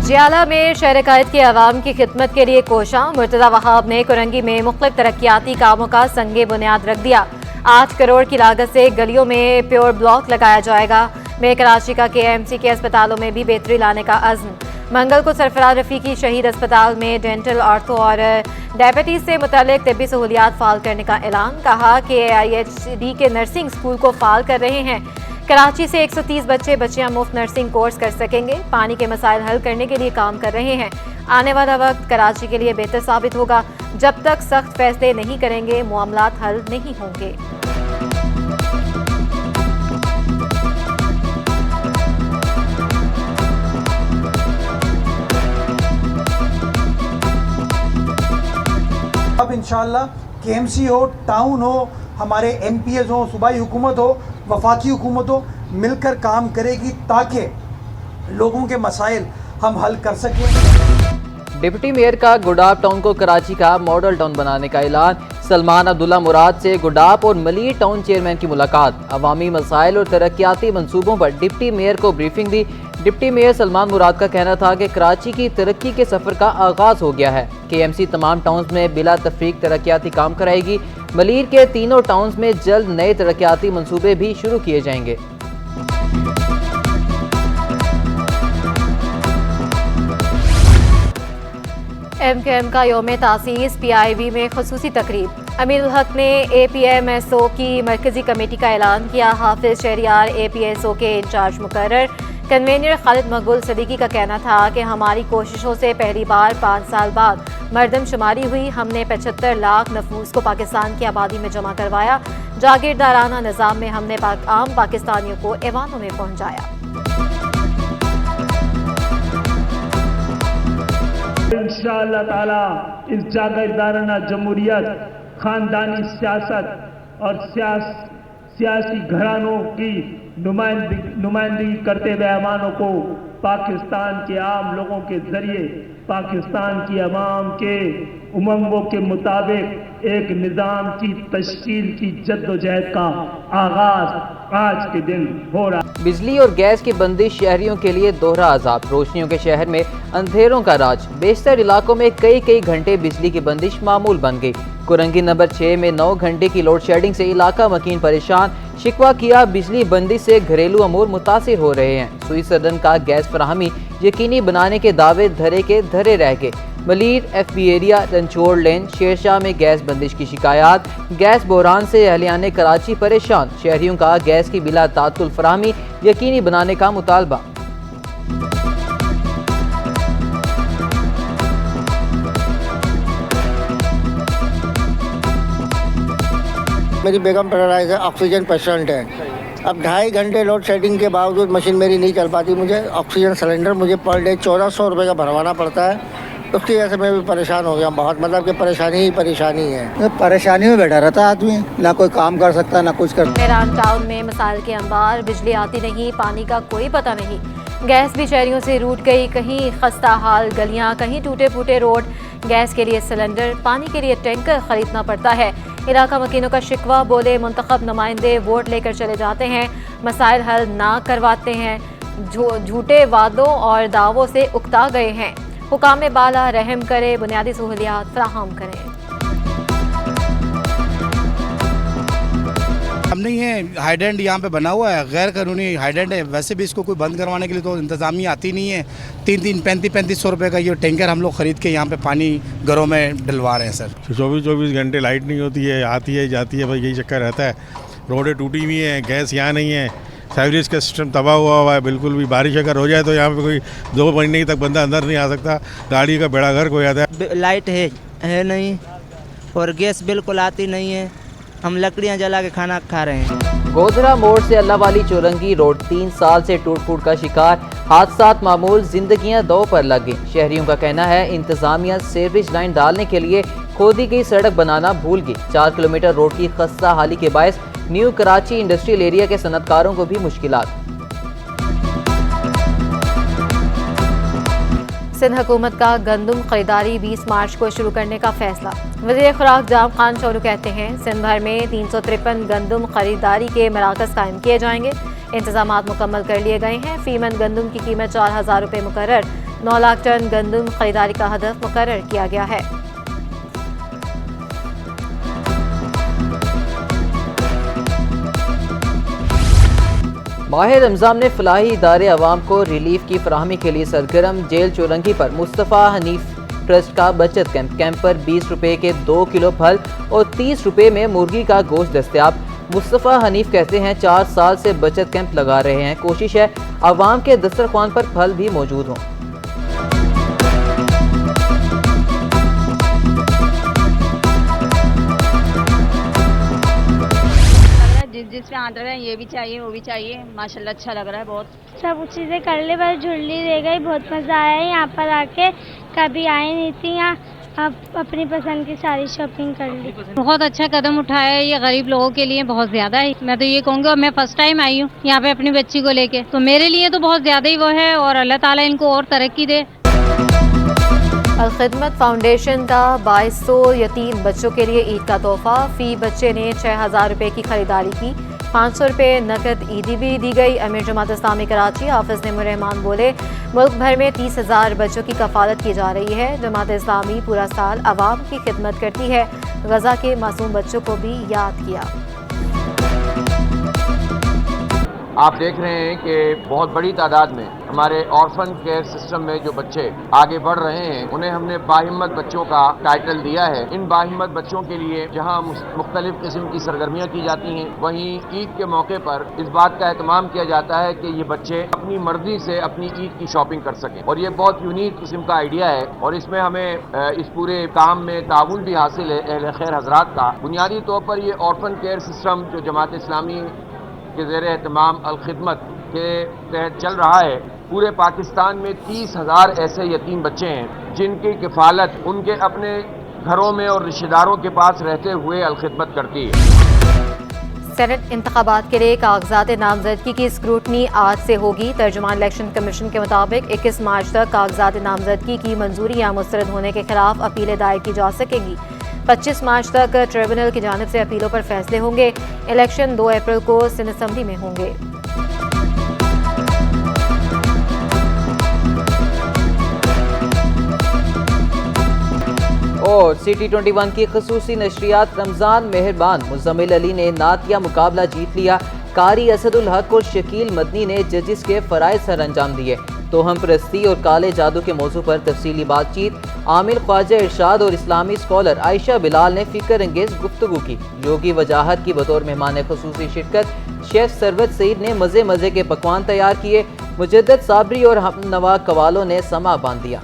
जियाला में शहर कायद के अवाम की खिदमत के लिए कोशा मुर्तजा वहाब ने कुरंगी में मुख्तलिफ तरक्याती कामों का संगे बुनियाद रख दिया। 8 करोड़ की लागत से गलियों में प्योर ब्लॉक लगाया जाएगा। में कराची का KMC के अस्पतालों में भी बेहतरी लाने का अज़्म। मंगल को सरफराज रफीकी शहीद अस्पताल में डेंटल, ऑर्थो और डायबिटीज से मुतल्लिक तिब्बी सहूलियात फाल करने का ऐलान। कहा कि AIHD के नर्सिंग स्कूल को फाल कर रहे हैं। कराची से 130 बच्चियां मुफ्त नर्सिंग कोर्स कर सकेंगे। पानी के मसाइल हल करने के लिए काम कर रहे हैं। आने वाला वक्त कराची के लिए बेहतर साबित होगा। जब तक सख्त फैसले नहीं करेंगे मामलात हल नहीं होंगे। अब इंशाल्लाह KMC हो, टाउन हो, हमारे MPs हो, सूबाई हुकूमत हो, वफाकी हुकूमत हो, मिलकर काम करेगी ताकि लोगों के मसाइल हम हल कर सकें। डिप्टी मेयर का गुडाप टाउन को कराची का मॉडल टाउन बनाने का ऐलान। सलमान अब्दुल्ला मुराद से गुडाप और मलिर टाउन चेयरमैन की मुलाकात। अवामी मसाइल और तरक्याती मंसूबों पर डिप्टी मेयर को ब्रीफिंग दी। डिप्टी मेयर सलमान मुराद का कहना था कि कराची की तरक्की के सफ़र का आगाज़ हो गया है। KMC तमाम टाउन्स में बिला तफरीक तरक्याती काम कराएगी। मलिर के तीनों टाउन्स में जल्द नए तरक्याती मंसूबे भी शुरू किए जाएंगे। MKM का यौम तासीस PIB में खसूसी तकरीब। अमीरुल हक ने APMSO की मरकजी कमेटी का ऐलान किया। हाफिज शहरियार APSO के इंचार्ज मुकर्रर। कन्वेनियर खालिद मकबूल सदीकी का कहना था कि हमारी कोशिशों से पहली बार 5 साल बाद मरदमशुमारी हुई। हमने 75 लाख नफूस को पाकिस्तान की आबादी में जमा करवाया। जागीरदाराना निज़ाम में हमने आम पाकिस्तानियों को ऐवानों में पहुँचाया। इंशाअल्लाह ताला इस जागीरदाराना जमहूरियत, खानदानी सियासत और सियासी घरानों की नुमाइंदगी करते हुए ऐवानों को पाकिस्तान के आम लोगों के जरिए पाकिस्तान की अवाम के उमंगों के मुताबिक एक निज़ाम की तश्कील की जद्दोजहद का आगाज आज के दिन हो रहा है। बिजली और गैस की बंदिश शहरियों के लिए दोहरा अजाब। रोशनियों के शहर में अंधेरों का राज। बेशतर इलाकों में कई घंटे बिजली की बंदिश मामूल बन गई। कुरंगी नंबर 6 में 9 घंटे की लोड शेडिंग से इलाका मकीन परेशान। शिकवा किया बिजली बंदिश से घरेलू अमूर मुतासिर हो रहे हैं। सुई सदन का गैस फराहमी यकीनी बनाने के दावे धरे के धरे रह गए। मलीर FB एरिया, रंचोड़ लेन, शेरशाह में गैस बंदिश की शिकायत। गैस बहरान से अहलियान कराची परेशान। शहरियों का गैस की बिला तातुल फराहमी यकीनी बनाने का मुतालबा। मेरी बेगम पैरालाइज है, ऑक्सीजन पेशेंट है। अब 2.5 घंटे लोड शेडिंग के बावजूद मशीन मेरी नहीं चल पाती। मुझे ऑक्सीजन सिलेंडर मुझे पर डे 1400 रुपये का भरवाना पड़ता है। उसकी वजह से मैं भी परेशान हो गया बहुत। मतलब कि परेशानी है। परेशानी में बैठा रहता आदमी, ना कोई काम कर सकता ना कुछ कर। मेहरान टाउन में मसाइल के अंबार। बिजली आती नहीं, पानी का कोई पता नहीं। गैस भी शहरियों से रूट गई। कहीं खस्ता हाल गलियां, कहीं टूटे फूटे रोड। गैस के लिए सिलेंडर, पानी के लिए टैंकर खरीदना पड़ता है। इलाका मकीनों का शिकवा। बोले मुंतखब नुमाइंदे वोट लेकर चले जाते हैं, मसाइल हल ना करवाते हैं। झूठे वादों और दावों से उकता गए हैं। हुकाम बाला रहम करे, बुनियादी सहूलियात फराहम करें। हमने ये हाइडेंट यहाँ पे बना हुआ है, गैर कानूनी हाइडेंट है। वैसे भी इसको कोई बंद करवाने के लिए तो इंतज़ामिया आती नहीं है। 3500 रुपये का ये टैंकर हम लोग ख़रीद के यहाँ पे पानी घरों में डलवा रहे हैं सर। 24 घंटे लाइट नहीं होती है, आती है जाती है, भाई यही चक्कर रहता है। रोडें टूटी हुई हैं, गैस यहाँ नहीं है, सीवरेज का सिस्टम तबाह हुआ है बिल्कुल भी। बारिश अगर हो जाए तो यहाँ पे कोई 2 महीने तक बंदा अंदर नहीं आ सकता। गाड़ी का बेड़ा गर्क हो जाता है। लाइट है नहीं और गैस बिल्कुल आती नहीं है। हम लकड़ियाँ जला के खाना खा रहे हैं। गोधरा मोड़ से अल्लाह वाली चौरंगी रोड 3 साल से टूट फूट का शिकार। हादसात मामूल, जिंदगियां दो पर लग गई। शहरियों का कहना है इंतजामिया सीवरेज लाइन डालने के लिए खोदी गई सड़क बनाना भूल गई। 4 किलोमीटर रोड की खस्ता हाली के बायस न्यू कराची इंडस्ट्रियल एरिया के सनतकारों को भी मुश्किलात। सिंध हुकूमत का गंदम खरीदारी 20 मार्च को शुरू करने का फैसला। वज़ीर खुराक जाम खान चौलू कहते हैं सिंध भर में 353 गंदम खरीदारी के मराकज़ कायम किए जाएंगे। इंतजामात मुकम्मल कर लिए गए हैं। फीमन गंदम की कीमत 4000 रुपये मुकर्रर। 9 लाख टन गंदम खरीदारी का हदफ मुकर्रर किया गया है। माह रमज़ान में फलाही इदारे अवाम को रिलीफ की फराहमी के लिए सरगर्म। जेल चौरंगी पर मुस्तफ़ा हनीफ ट्रस्ट का बचत कैंप पर 20 रुपये के 2 किलो फल और 30 रुपये में मुर्गी का गोश्त दस्तयाब। मुस्तफ़ा हनीफ कहते हैं 4 साल से बचत कैंप लगा रहे हैं, कोशिश है अवाम के दस्तरखान पर फल भी मौजूद हों। जिसमें आर्डर है ये भी चाहिए वो भी चाहिए, माशाल्लाह अच्छा लग रहा है बहुत। सब चीज़ें कर ले, बस झुल्ली रह गई। बहुत मज़ा आया है यहाँ पर आके, कभी आई नहीं थी यहाँ, अब अपनी पसंद की सारी शॉपिंग कर ली। बहुत अच्छा कदम उठाया है ये, गरीब लोगों के लिए बहुत ज़्यादा है। मैं तो ये कहूँगी, और मैं फर्स्ट टाइम आई हूँ यहाँ पे अपनी बच्ची को लेके, तो मेरे लिए तो बहुत ज़्यादा ही वो है, और अल्लाह ताला इनको और तरक्की दे। अल-खिदमत फाउंडेशन का 2200 यतीम बच्चों के लिए ईद का तोहफा। फी बच्चे ने 6000 रुपये की खरीदारी की। 500 रुपये नकद ईदी भी दी गई। अमीर जमात इस्लामी कराची हाफिज नईमुर्रहमान बोले, मुल्क भर में 30,000 बच्चों की कफालत की जा रही है। जमात इस्लामी पूरा साल अवाम की खिदमत करती है। गजा के मासूम बच्चों को भी याद किया। आप देख रहे हैं कि बहुत बड़ी तादाद में हमारे ऑर्फन केयर सिस्टम में जो बच्चे आगे बढ़ रहे हैं, उन्हें हमने बाहिम्मत बच्चों का टाइटल दिया है। इन बाहिम्मत बच्चों के लिए जहां मुख्तलिफ किस्म की सरगर्मियां की जाती हैं, वहीं ईद के मौके पर इस बात का एहतमाम किया जाता है कि ये बच्चे अपनी मर्जी से अपनी ईद की शॉपिंग कर सकें, और ये बहुत यूनिक किस्म का आइडिया है। और इसमें हमें इस पूरे काम में ताउन भी हासिल है अहले खैर हजरात का। बुनियादी तौर पर ये ऑर्फन केयर सिस्टम जो जमात इस्लामी के ज़ेरे एहतमाम अल-खिदमत के तहत चल रहा है, पूरे पाकिस्तान में 30,000 ऐसे यतीम बच्चे हैं जिनकी किफ़ालत उनके अपने घरों में और रिश्तेदारों के पास रहते हुए अल-खिदमत करती है। सेनेट इंतखाबात के लिए कागजात नामजदगी की स्क्रूटनी आज से होगी। तर्जुमान इलेक्शन कमीशन के मुताबिक 21 मार्च तक कागजात नामजदगी की मंजूरी या मुस्तरद होने के खिलाफ अपीलें दायर की जा सकेंगी। 25 मार्च तक ट्रिब्यूनल की जानिब से अपीलों पर फैसले होंगे। इलेक्शन 2 अप्रैल को सिंध असम्बली में होंगे। और CT21 की खसूसी नशरियात रमज़ान मेहरबान मुज़म्मिल अली ने नातिया मुकाबला जीत लिया। कारी असदुल हक और शकील मदनी ने जजिस के फ़राइज़ सर अंजाम दिए। तोहम परस्ती और काले जादू के मौजू पर तफसीली बातचीत। आमिर ख्वाजा इरशाद और इस्लामी स्कॉलर आयशा बिलाल ने फ़िक्र अंगेज़ गुफ्तगू की। योगी वजाहत की बतौर मेहमान खसूसी शिरकत। शेफ सरवत सईद ने मज़े मज़े के पकवान तैयार किए। मुजद्दद साबरी और हमनवा कवालों ने समा बांध दिया।